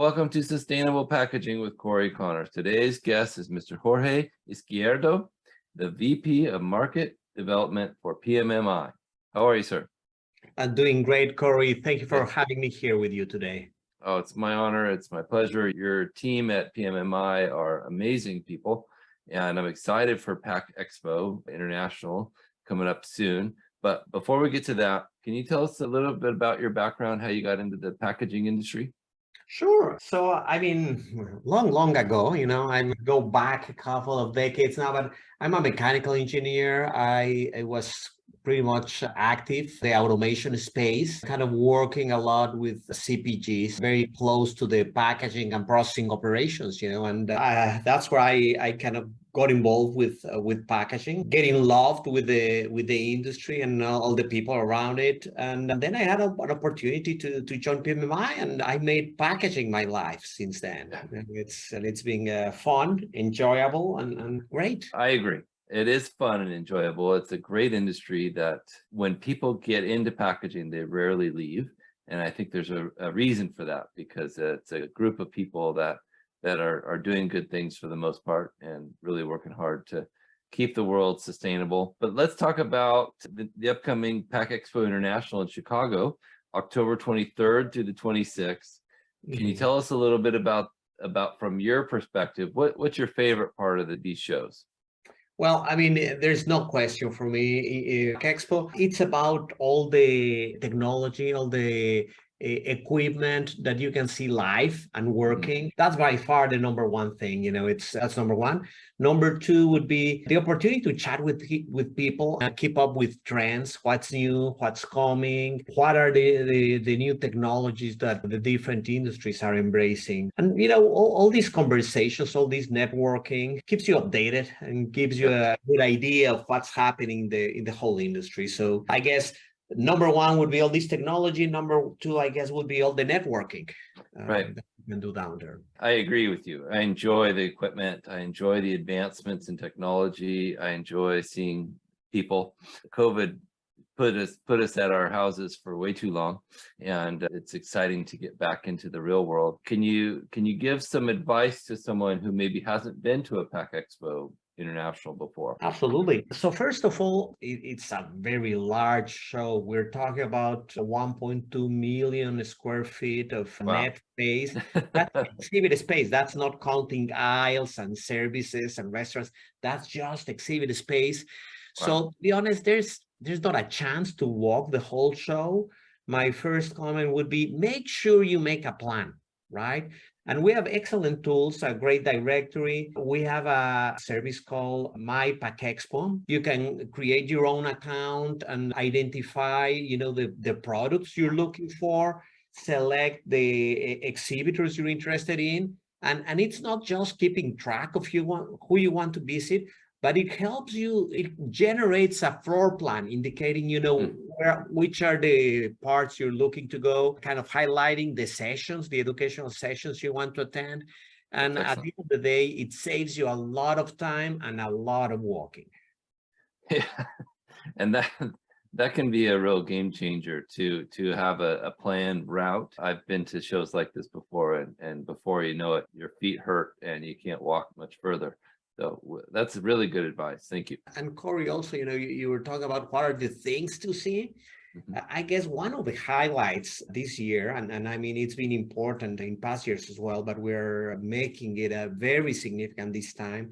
Welcome to Sustainable Packaging with Cory Connors. Today's guest is Mr. Jorge Izquierdo, the VP of Market Development for PMMI. How are you, sir? I'm doing great, Cory. Thank you for having me here with you today. Oh, it's my honor. It's my pleasure. Your team at PMMI are amazing people, and I'm excited for PACK EXPO International coming up soon. But before we get to that, can you tell us a little bit about your background, how you got into the packaging industry? Sure. So, long ago, I go back a couple of decades now, but I'm a mechanical engineer. I was pretty much active in the automation space, kind of working a lot with CPGs, very close to the packaging and processing operations, and that's where I kind of got involved with packaging, getting involved with the industry and all the people around it. And then I had an opportunity to join PMMI, and I made packaging my life since then. And it's been fun, enjoyable, and great. I agree. It is fun and enjoyable. It's a great industry that when people get into packaging, they rarely leave. And I think there's a reason for that, because it's a group of people that are doing good things for the most part and really working hard to keep the world sustainable. But let's talk about the upcoming PACK EXPO International in Chicago, October 23rd to the 26th. Can you tell us a little bit about from your perspective, what's your favorite part of these shows? Well, there's no question for me. Expo, it's about all the technology, all the equipment that you can see live and working. That's by far the number one thing. That's number one. Number two would be the opportunity to chat with people and keep up with trends, what's new, what's coming, what are the new technologies that the different industries are embracing. And all these conversations, all this networking keeps you updated and gives you a good idea of what's happening in the whole industry. So I guess number one would be all this technology. Number two, I guess, would be all the networking right that you can do down there. I agree with you. I enjoy the equipment. I enjoy the advancements in technology. I enjoy seeing people. COVID put us at our houses for way too long, and it's exciting to get back into the real world. Can you give some advice to someone who maybe hasn't been to a PACK EXPO International before? Absolutely. So first of all, it's a very large show. We're talking about 1.2 million square feet of net space. That's exhibit space. That's not counting aisles and services and restaurants. That's just exhibit space. Wow. So to be honest, there's not a chance to walk the whole show. My first comment would be, make sure you make a plan, right? And we have excellent tools, a great directory. We have a service called My PACK EXPO. You can create your own account and identify, the products you're looking for, select the exhibitors you're interested in. And it's not just keeping track of who you want to visit, but it helps you, it generates a floor plan indicating, which are the parts you're looking to go, kind of highlighting the sessions, the educational sessions you want to attend. And at the end of the day, it saves you a lot of time and a lot of walking. Yeah, and that can be a real game changer to have a planned route. I've been to shows like this before, and before you know it, your feet hurt and you can't walk much further. So that's really good advice. Thank you. And Cory, also, you were talking about what are the things to see. I guess one of the highlights this year, and it's been important in past years as well, but we're making it a very significant this time,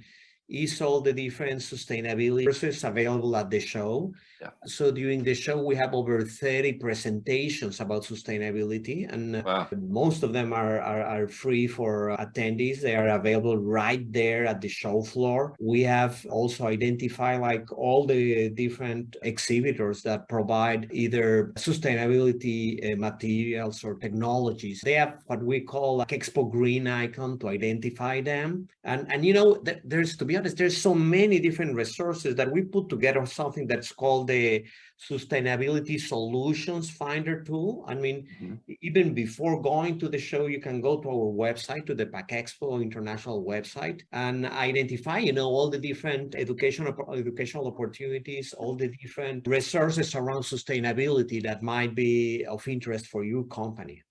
is all the different sustainability courses available at the show. Yeah. So during the show, we have over 30 presentations about sustainability, and most of them are free for attendees. They are available right there at the show floor. We have also identified all the different exhibitors that provide either sustainability materials or technologies. They have what we call a Expo green icon to identify them. And there's, to be honest, there's so many different resources that we put together something that's called the Sustainability Solutions Finder tool. Even before going to the show, you can go to our website, to the PACK EXPO International website, and identify, all the different educational opportunities, all the different resources around sustainability that might be of interest for your company.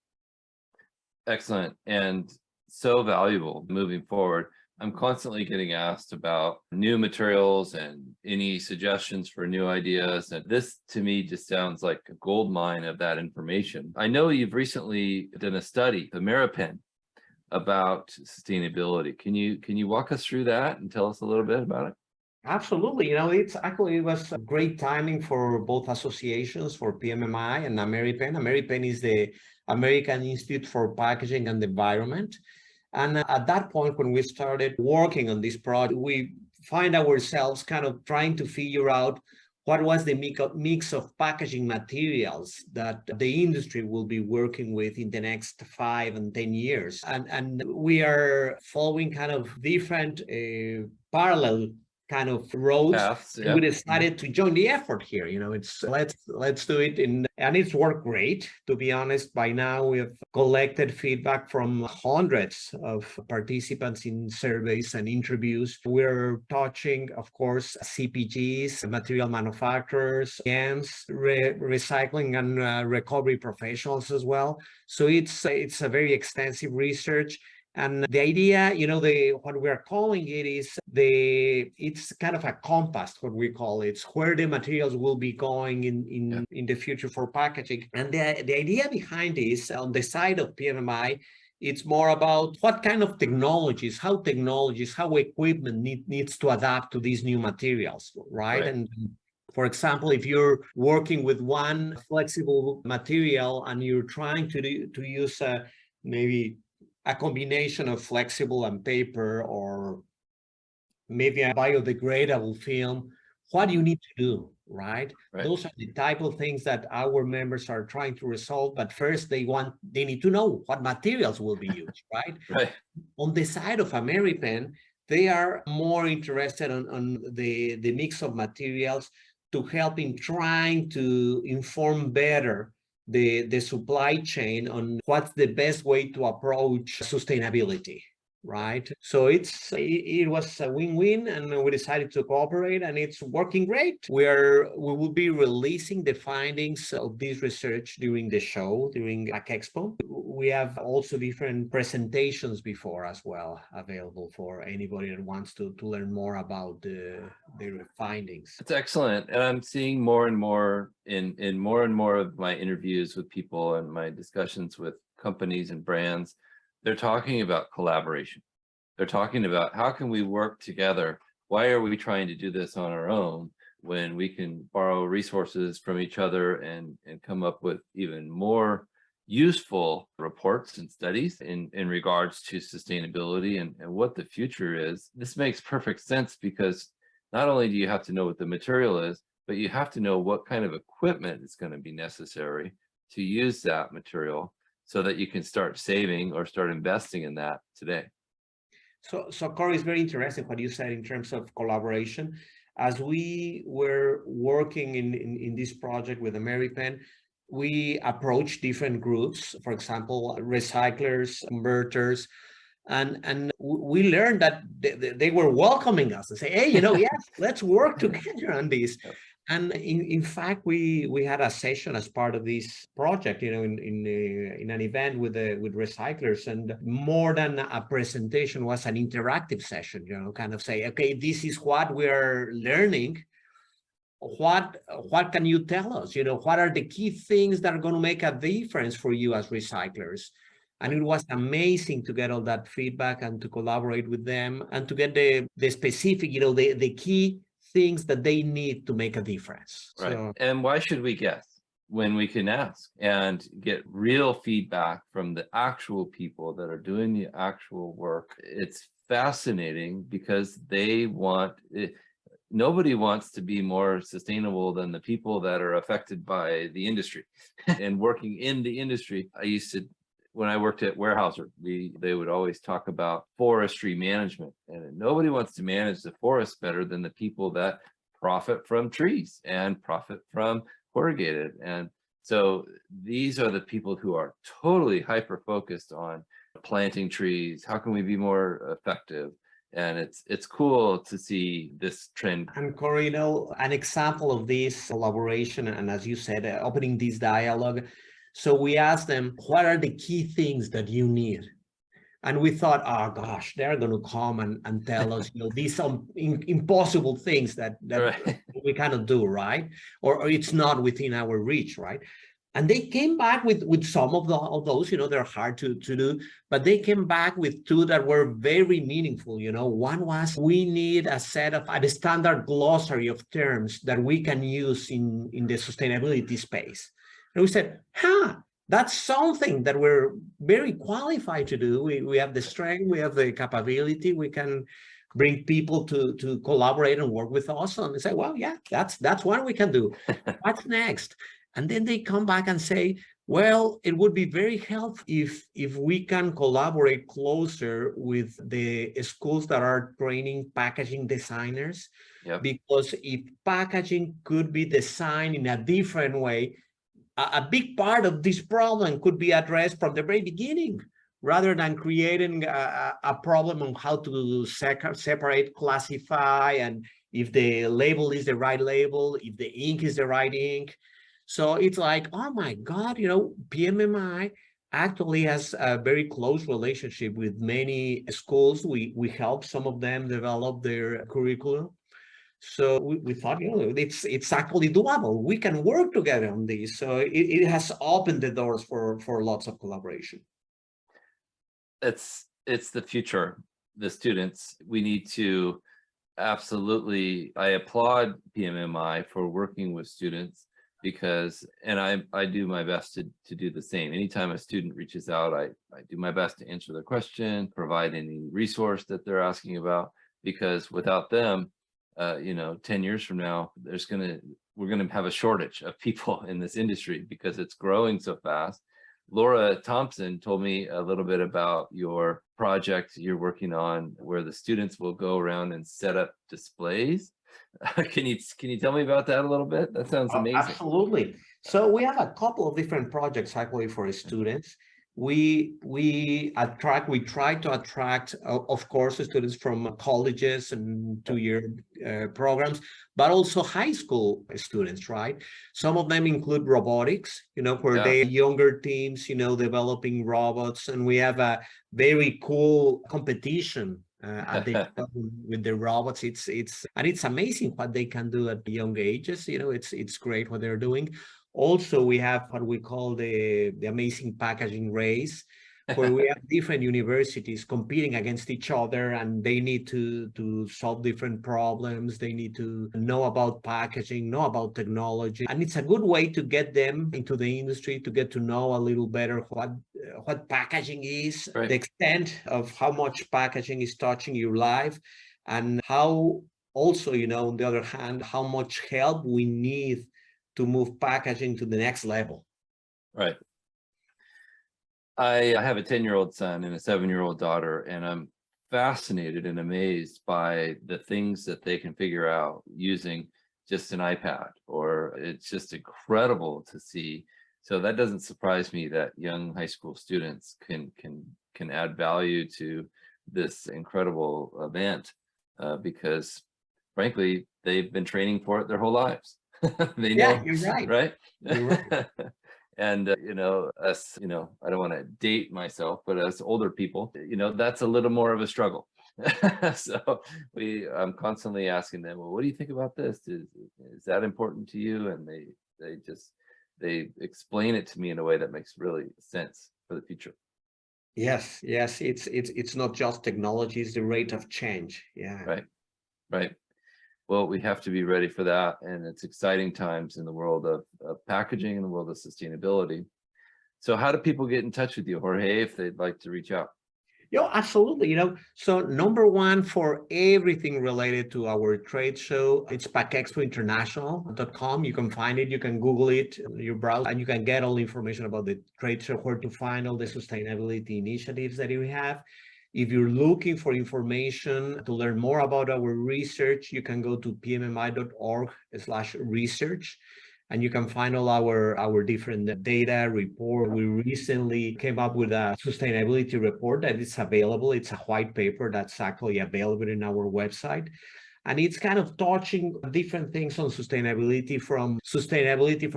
Excellent. And so valuable moving forward. I'm constantly getting asked about new materials and any suggestions for new ideas. And this to me just sounds like a gold mine of that information. I know you've recently done a study, the Ameripen, about sustainability. Can you walk us through that and tell us a little bit about it? Absolutely. It was great timing for both associations, for PMMI and Ameripen. Ameripen is the American Institute for Packaging and the Environment. And at that point, when we started working on this project, we find ourselves kind of trying to figure out what was the mix of packaging materials that the industry will be working with in the next 5 and 10 years. And we are following kind of different parallel kind of roads. Paths, And yeah. we decided to join the effort here. It's let's do it, and it's worked great. To be honest, by now we have collected feedback from hundreds of participants in surveys and interviews. We're touching, of course, CPGs, material manufacturers, GMs, recycling and recovery professionals as well. So it's a very extensive research. And the idea, what we are calling it is it's kind of a compass, what we call it. It's where the materials will be going in the future for packaging. And the idea behind this, on the side of PMMI, it's more about what kind of technologies, how equipment needs to adapt to these new materials, right? And for example, if you're working with one flexible material and you're trying to use maybe a combination of flexible and paper, or maybe a biodegradable film, what do you need to do, right? Those are the type of things that our members are trying to resolve. But first, they need to know what materials will be used, right? On the side of Ameripen, they are more interested on the mix of materials to help in trying to inform better the supply chain on what's the best way to approach sustainability, right? So it was a win-win, and we decided to cooperate, and it's working great. We will be releasing the findings of this research during the show, during PACK EXPO. We have also different presentations before as well available for anybody that wants to learn more about the findings. It's excellent. And I'm seeing more and more in more and more of my interviews with people and my discussions with companies and brands. They're talking about collaboration. They're talking about how can we work together? Why are we trying to do this on our own when we can borrow resources from each other and come up with even more useful reports and studies in regards to sustainability and what the future is? This makes perfect sense, because not only do you have to know what the material is, but you have to know what kind of equipment is going to be necessary to use that material, so that you can start saving or start investing in that today. So Cory, it's very interesting what you said in terms of collaboration. As we were working in this project with Ameripen, we approached different groups, for example, recyclers, converters, and we learned that they were welcoming us and say, hey, yes, let's work together on this. And in fact, we had a session as part of this project, in an event with recyclers, and more than a presentation was an interactive session, kind of say, okay, this is what we're learning. What can you tell us? What are the key things that are going to make a difference for you as recyclers? And it was amazing to get all that feedback and to collaborate with them and to get the specific, the key things that they need to make a difference. Right. So, and why should we guess when we can ask and get real feedback from the actual people that are doing the actual work? It's fascinating because they want it. Nobody wants to be more sustainable than the people that are affected by the industry and working in the industry. When I worked at Weyerhaeuser, they would always talk about forestry management, and nobody wants to manage the forest better than the people that profit from trees and profit from corrugated. And so these are the people who are totally hyper focused on planting trees. How can we be more effective? And it's cool to see this trend. And Cory, an example of this collaboration, and as you said, opening this dialogue, So we asked them, what are the key things that you need? And we thought, oh gosh, they're going to come and tell us, these some impossible things that Right. we cannot do, right? Or it's not within our reach, right? And they came back with some of those, they're hard to do, but they came back with two that were very meaningful. One was, we need a standard glossary of terms that we can use in the sustainability space. And we said, that's something that we're very qualified to do. We have the strength, we have the capability, we can bring people to collaborate and work with us. And they say, well, yeah, that's what we can do. What's next? And then they come back and say, well, it would be very helpful if we can collaborate closer with the schools that are training packaging designers. Yep. Because if packaging could be designed in a different way, a big part of this problem could be addressed from the very beginning, rather than creating a problem on how to separate, classify, and if the label is the right label, if the ink is the right ink. So it's like, oh my God, PMMI actually has a very close relationship with many schools. We help some of them develop their curriculum. So we thought, it's actually doable. We can work together on this. So it has opened the doors for lots of collaboration. It's the future. The students, we need to absolutely, I applaud PMMI for working with students, because, and I do my best to do the same. Anytime a student reaches out, I do my best to answer their question, provide any resource that they're asking about, because without them, 10 years from now, we're gonna have a shortage of people in this industry because it's growing so fast. Laura Thompson told me a little bit about your project you're working on, where the students will go around and set up displays. Can you tell me about that a little bit? That sounds amazing. Absolutely. So we have a couple of different projects actually for students. We try to attract, of course, students from colleges and two-year programs, but also high school students, right? Some of them include robotics, where they younger teams, developing robots, and we have a very cool competition at the with the robots. It's amazing what they can do at young ages. It's great what they're doing. Also, we have what we call the amazing packaging race, where we have different universities competing against each other, and they need to solve different problems. They need to know about packaging, know about technology, and it's a good way to get them into the industry, to get to know a little better what packaging is, right. The extent of how much packaging is touching your life, and how also, on the other hand, how much help we need to move packaging to the next level. Right. I have a 10-year-old son and a 7-year-old daughter, and I'm fascinated and amazed by the things that they can figure out using just an iPad, or it's just incredible to see. So that doesn't surprise me that young high school students can add value to this incredible event, because frankly, they've been training for it their whole lives. They know, yeah, you're right. You're right. And us, I don't want to date myself, but as older people, that's a little more of a struggle. So I'm constantly asking them, well, what do you think about this? Is that important to you? And they explain it to me in a way that makes really sense for the future. Yes, it's not just technology, it's the rate of change. Yeah. Right. Well, we have to be ready for that. And it's exciting times in the world of packaging, in the world of sustainability. So how do people get in touch with you, Jorge, if they'd like to reach out? Absolutely. So number one, for everything related to our trade show, it's packexpointernational.com. You can find it, you can Google it, you browse, and you can get all the information about the trade show, where to find all the sustainability initiatives that we have. If you're looking for information to learn more about our research, you can go to pmmi.org/research. And you can find all our different data report. We recently came up with a sustainability report that is available. It's a white paper that's actually available in our website. And it's kind of touching different things on sustainability from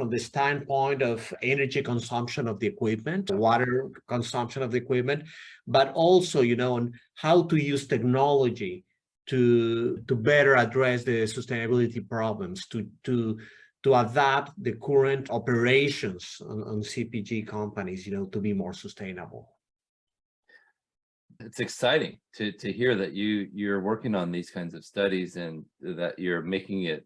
the standpoint of energy consumption of the equipment, water consumption of the equipment, but also, on how to use technology to better address the sustainability problems, to adapt the current operations on CPG companies, to be more sustainable. It's exciting to hear that you're working on these kinds of studies and that you're making it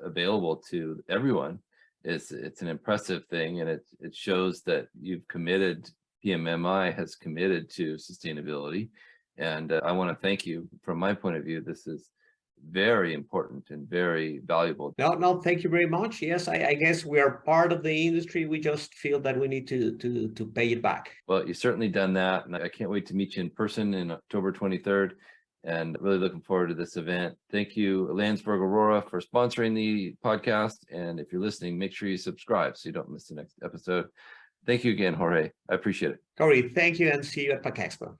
available to everyone. It's an impressive thing, and it shows that you've committed, PMMI has committed to sustainability. And I want to thank you. From my point of view, this is very important and very valuable. No, thank you very much. Yes, I guess we are part of the industry. We just feel that we need to pay it back. Well, you've certainly done that, and I can't wait to meet you in person in October 23rd, and really looking forward to this event. Thank you, Landsberg Aurora, for sponsoring the podcast, and if you're listening, make sure you subscribe so you don't miss the next episode. Thank you again, Jorge. I appreciate it. Cory, thank you, and see you at PACK EXPO.